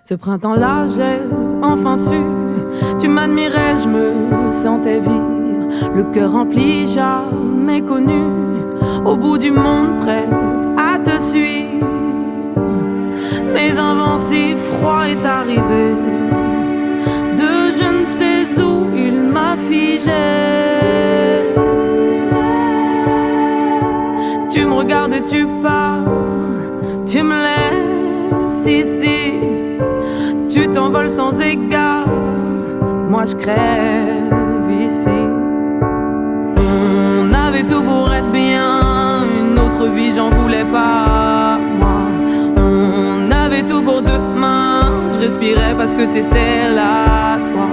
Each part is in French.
Ce printemps-là, j'ai enfin su. Tu m'admirais, je me sentais vivre. Le cœur rempli, jamais connu. Au bout du monde, prête à te suivre. Mais un vent si froid est arrivé. De je ne sais où, il m'a figé. Tu me regardes et tu pars. Tu me laisses ici. Tu t'envoles sans égard. Moi je crève ici. On avait tout pour être bien. Une autre vie j'en voulais pas, moi. On avait tout pour demain. Je respirais parce que t'étais là, toi.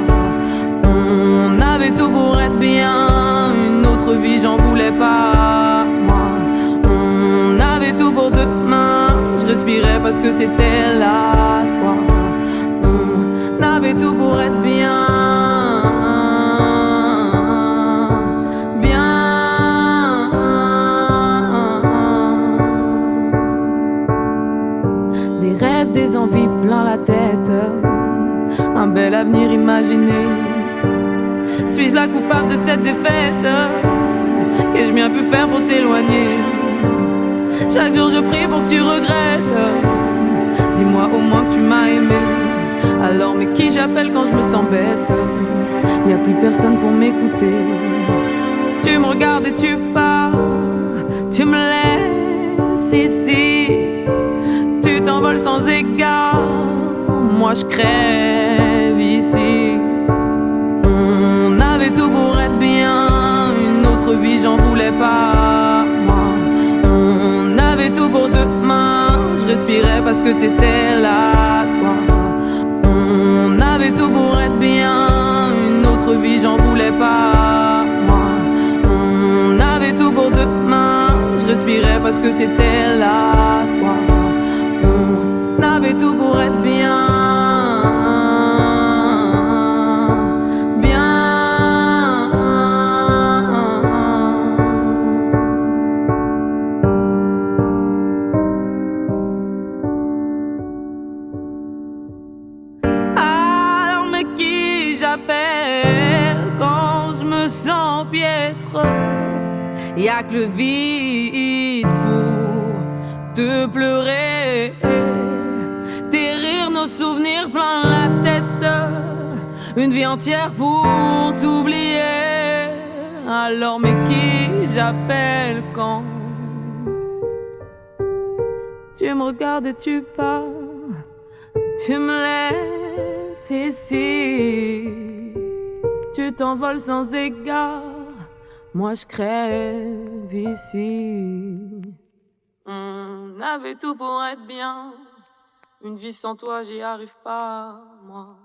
On avait tout pour être bien. Une autre vie j'en voulais pas, moi. On avait tout pour demain. Je respirais parce que t'étais là, toi. On avait tout pour être bien. Des rêves, des envies plein la tête. Un bel avenir imaginé. Suis-je la coupable de cette défaite? Qu'ai-je bien pu faire pour t'éloigner? Chaque jour je prie pour que tu regrettes. Dis-moi au moins que tu m'as aimé. Alors mais qui j'appelle quand je me sens bête? Y'a plus personne pour m'écouter. Tu me regardes et tu pars. Tu me laisses ici. Tu t'envoles sans égard. Moi je crève ici. On avait tout pour être bien. Une autre vie j'en voulais pas, moi. On avait tout pour demain. Je respirais parce que t'étais là, toi. On avait tout pour être bien. Une autre vie j'en voulais pas, moi. On avait tout pour demain. Je respirais parce que t'étais là, toi. On avait tout pour être bien. Qui j'appelle quand je me sens piètre? Y'a que le vide pour te pleurer. Tes rires, nos souvenirs plein la tête. Une vie entière pour t'oublier. Alors mais qui j'appelle quand tu me regardes et tu pars? Tu me laisses ici. Tu t'envoles sans égard. Moi je crève ici. On avait tout pour être bien. Une vie sans toi j'y arrive pas, moi.